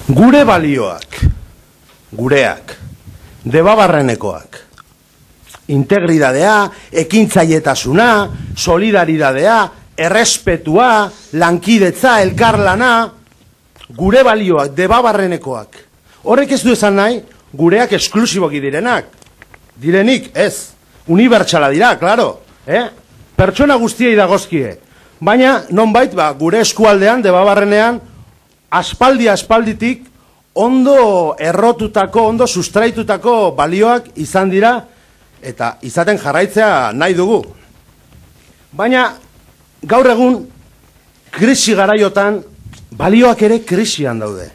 Gure balioak, gureak, debabarrenekoak, integridadea, ekintzaietasuna, solidaridadea, errespetua, lankidetza, elkarlana, gure balioak, debabarrenekoak. Horrek ez du esan nahi, gureak esklusiboki direnik, ez, unibertsala dira, klaro, pertsona guztiei dagozkie, baina nonbait, gure eskualdean, debabarrenean, aspalditik, ondo errotutako, ondo sustraitutako balioak izan dira, eta izaten jarraitzea nahi dugu. Baina, gaur egun, krisi garaiotan, balioak ere krisian daude.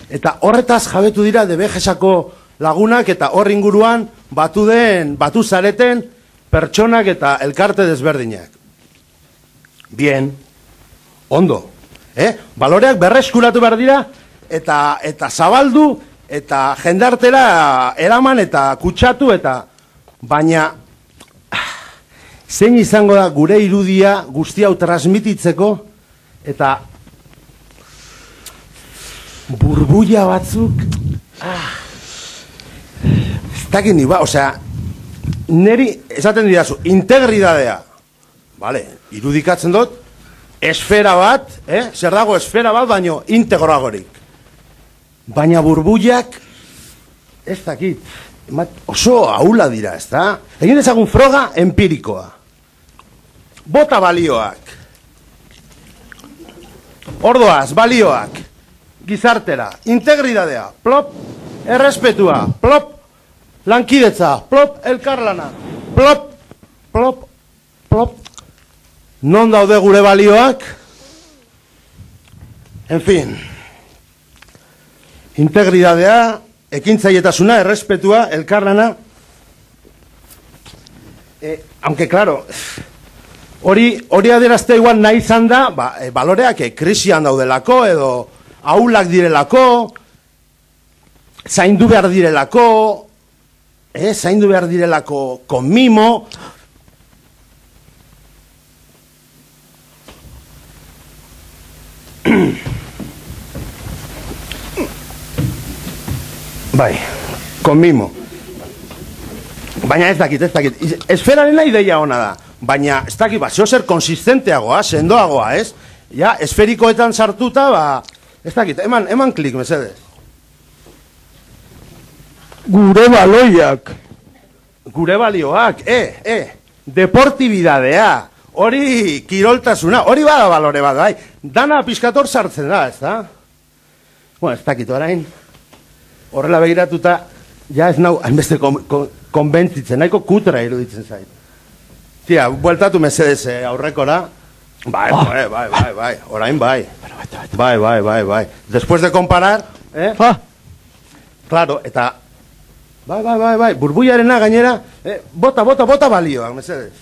Eta horretaz jabetu dira DBGSako lagunak eta hor inguruan batu zareten pertsonak eta elkarte desberdinak. Bien, ondo. Baloreak berreskuratu behar dira eta zabaldu eta jendartera eraman eta kutsatu eta baina zein izango da gure irudia guzti hau transmititzeko eta burbuia batzuk ez dakit ni osea neri esaten didazu integridadea vale, irudikatzen dut esfera bat, zer dago esfera bat baino integragorik baina burbuiak ez dakit oso ahula dira, ez da? Egin ezagun froga empirikoa. Bota balioak. Ordoaz, balioak. Gizartera. Integridadea. Plop. Errespetua. Plop. Lankidetza. Plop. Elkarlana. Plop. Plop. Plop. Non daude gure balioak? En fin. Integridadea. Ekintzaietasuna, errespetua, elkarlana. Aunque, claro, hori adieraztea igual nahi izan da, baloreak krisian daudelako, edo ahulak direlako, zaindu behar direlako, con mimo. Bai, con mimo. Baina ez dakit. Esferaren ideia ona da. Baina, ez dakit, zeo zer konsistenteagoa, sendoagoa, ez? Ja, esferikoetan sartuta, ez dakit, eman klik, mesedez. Gure baloiak. Gure balioak, deportibidadea. Hori kiroltasuna, hori bada balore bat, bai. Dana pizkator sartzen da, ez da? Bueno, ez dakit, orain. Horrela begiratuta, ja ez nau, hainbeste konbentzitzen, nahiko kutra iruditzen zait. Tia, bueltatu mesedez aurrekora. Bai, orain bai. Bai. Después de comparar, claro, eta, bai, burbuiarena gainera, bota balioak, mesedez.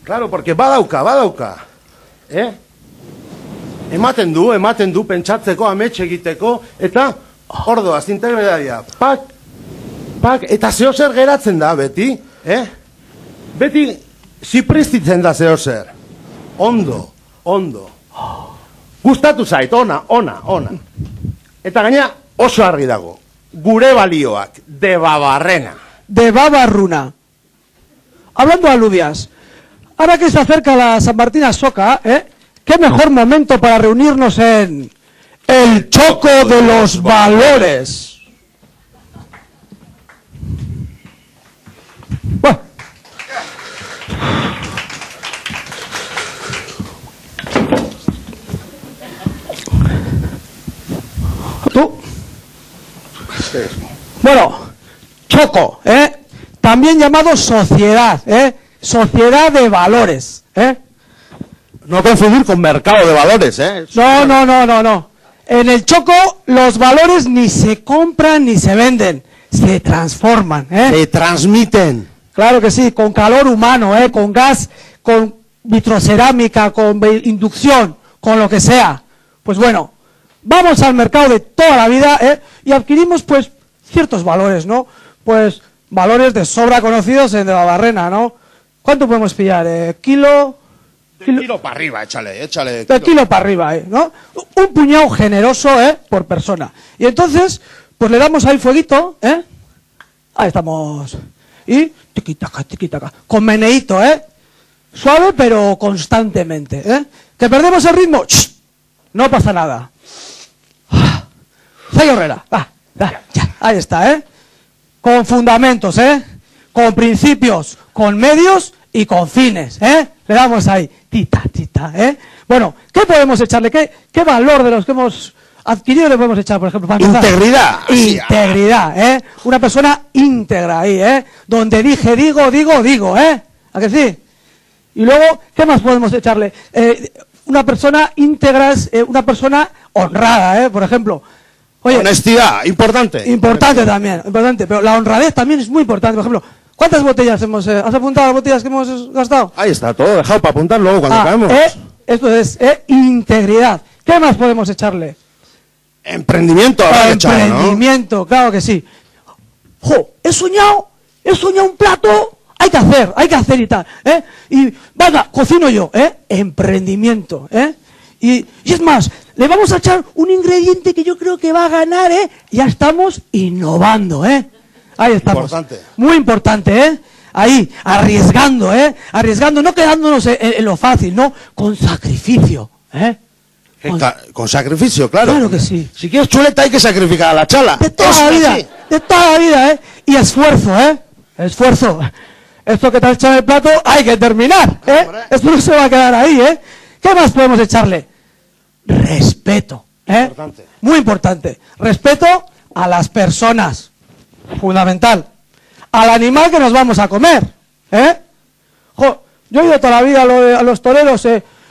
Claro, porque badauka. Ematen du, pentsatzeko, amets egiteko, eta, ordoaz, integridadea, pak, eta zeo zer geratzen da, beti, beti zipristitzen da zeo zer. Ondo. Gustatu zait, ona. Eta gaina oso argi dago, gure balioak, Debabarruna. Hablando de alubias, ahora que se acerca la San Martín Asoka, qué mejor momento para reunirnos en el Choco de los Valores. Bueno. ¿Tú? Bueno, Choco, también llamado sociedad, sociedad de valores, No confundir con mercado de valores, No. En el Choco los valores ni se compran ni se venden, se transforman, Se transmiten. Claro que sí, con calor humano, con gas, con vitrocerámica, con inducción, con lo que sea. Pues bueno, vamos al mercado de toda la vida, y adquirimos pues ciertos valores, ¿no? Pues valores de sobra conocidos en Debabarrena, ¿no? ¿Cuánto podemos pillar? Kilo, De kilo para arriba, échale. De kilo para arriba, ¿no? Un puñado generoso, por persona. Y entonces, pues le damos ahí fueguito, Ahí estamos. Y tiquitaca. Con meneíto, Suave pero constantemente, ¿Que perdemos el ritmo? ¡Shh! No pasa nada. Cello Herrera, ya, ahí está, Con fundamentos, con principios, con medios y con fines, Le damos ahí, tita, Bueno, ¿qué podemos echarle? ¿Qué valor de los que hemos adquirido le podemos echar, por ejemplo? Para Integridad. Integridad, Una persona íntegra ahí, Donde digo, ¿a que sí? Y luego, ¿qué más podemos echarle? Una persona íntegra es una persona honrada, por ejemplo. Oye, honestidad, importante. Importante también, pero la honradez también es muy importante. Por ejemplo, ¿cuántas botellas ¿has apuntado las botellas que hemos gastado? Ahí está, todo dejado para apuntar luego cuando caemos. Esto es integridad. ¿Qué más podemos echarle? Emprendimiento, Emprendimiento, ¿no? Claro que sí. He soñado un plato. Hay que hacer y tal, Y venga, cocino yo, Emprendimiento, Y es más, le vamos a echar un ingrediente que yo creo que va a ganar, Ya estamos innovando, Ahí estamos. Importante. Muy importante, Ahí, arriesgando, Arriesgando, no quedándonos en lo fácil, no, con sacrificio, Con sacrificio, claro. Claro que sí. Si quieres chuleta hay que sacrificar a la chala. De toda la vida, Y esfuerzo, Esfuerzo. Esto que te has echado en el plato hay que terminar, Esto no se va a quedar ahí, ¿Qué más podemos echarle? Respeto, Importante. Muy importante. Respeto a las personas. Fundamental. Al animal que nos vamos a comer, yo he ido toda la vida a los toreros,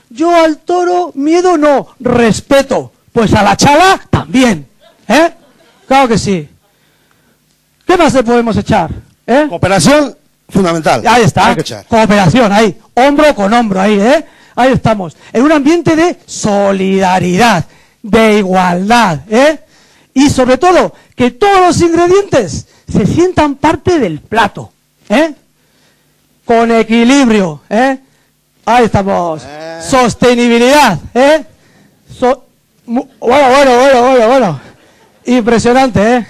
Yo al toro, miedo no, respeto. Pues a la chala también, Claro que sí. ¿Qué más le podemos echar? Cooperación, fundamental. Ahí está, Hay que echar. cooperación, ahí, hombro con hombro, ahí, Ahí estamos, en un ambiente de solidaridad, de igualdad, Y sobre todo, que todos los ingredientes se sientan parte del plato, Con equilibrio, Ahí estamos, sostenibilidad, Bueno. Impresionante,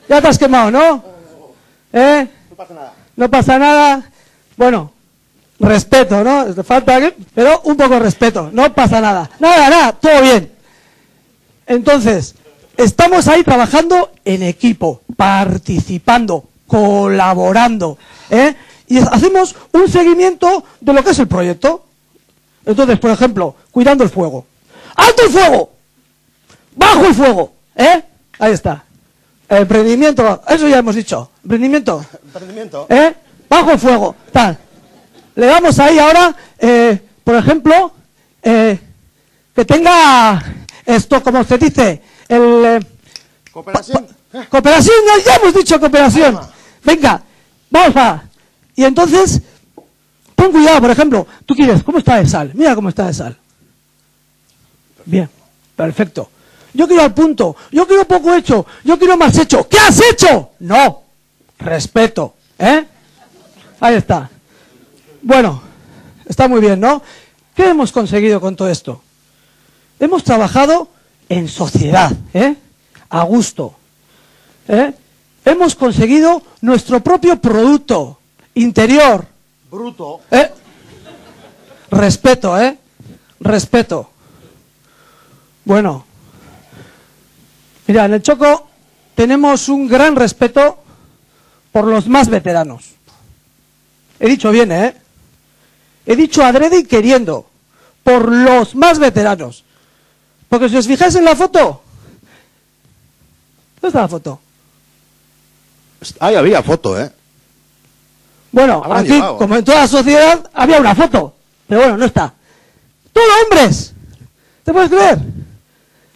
Ya te has quemado, ¿no? No pasa nada. No pasa nada. Bueno, respeto, ¿no? Falta aquí, pero un poco de respeto. No pasa nada. Nada, todo bien. Entonces, estamos ahí trabajando en equipo, participando, colaborando, Y hacemos un seguimiento de lo que es el proyecto. Entonces, por ejemplo, cuidando el fuego. ¡Alto el fuego! ¡Bajo el fuego! Ahí está. Emprendimiento, eso ya hemos dicho. Emprendimiento. Bajo el fuego, tal. Le damos ahí ahora, por ejemplo, que tenga esto, como usted dice, Cooperación. Cooperación, ya hemos dicho cooperación. Venga, vamos a. Y entonces, ten cuidado, por ejemplo, tú quieres, ¿cómo está de sal? Mira cómo está de sal. Bien, perfecto. Yo quiero al punto, yo quiero poco hecho, yo quiero más hecho. ¿Qué has hecho? No, respeto, Ahí está. Bueno, está muy bien, ¿no? ¿Qué hemos conseguido con todo esto? Hemos trabajado en sociedad, a gusto, Hemos conseguido nuestro propio producto interior. Bruto. Respeto, Respeto. Bueno. Mira, en el Choco tenemos un gran respeto por los más veteranos. He dicho bien, He dicho adrede y queriendo. Por los más veteranos. Porque si os fijáis en la foto. ¿Dónde está la foto? Ahí había foto, Bueno, Habrán aquí, llevado. como en toda la sociedad, había una foto. Pero bueno, no está. ¡Todo hombres! ¿Te puedes creer?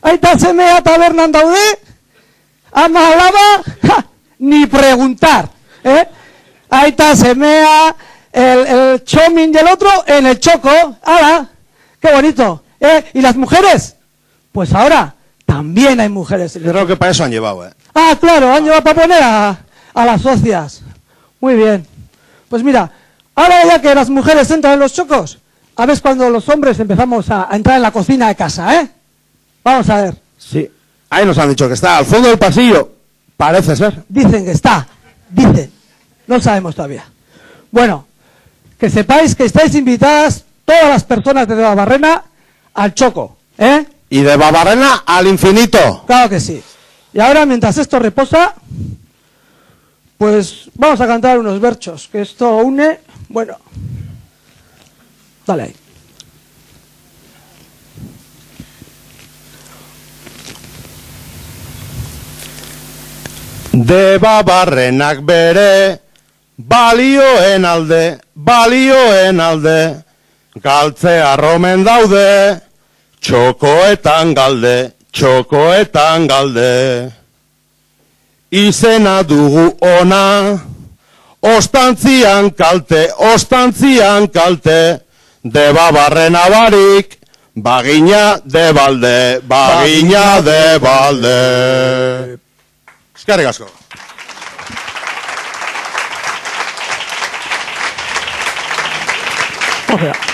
Ahí está Semea, Taberna, Andaudé, Ama Lava, ni preguntar, Ahí está Semea, el Chomin y el otro en el Choco. ¡Hala! ¡Qué bonito! ¿Y las mujeres? Pues ahora también hay mujeres. Yo creo que para eso han llevado, Ah, claro, han llevado para poner a las socias. Muy bien. Pues mira, Ahora ya que las mujeres entran en los chocos, a ver cuando los hombres empezamos a entrar en la cocina de casa, ¿eh? Vamos a ver. Sí. Ahí nos han dicho que está al fondo del pasillo. Parece ser. Dicen que está. Dicen. No sabemos todavía. Bueno, que sepáis que estáis invitadas todas las personas de Debabarrena al choco, ¿eh? Y de Debabarrena al infinito. Claro que sí. Y ahora, mientras esto reposa, pues vamos a cantar unos versos, que esto une, bueno, dale ahí. Debabarrenak bere, balioen alde, galtzea romen daude, txokoetan galde, izena dugu ona, ostantzian kalte, Debabarrena barik, bagina de balde. Eskerrik asko. Ojalá.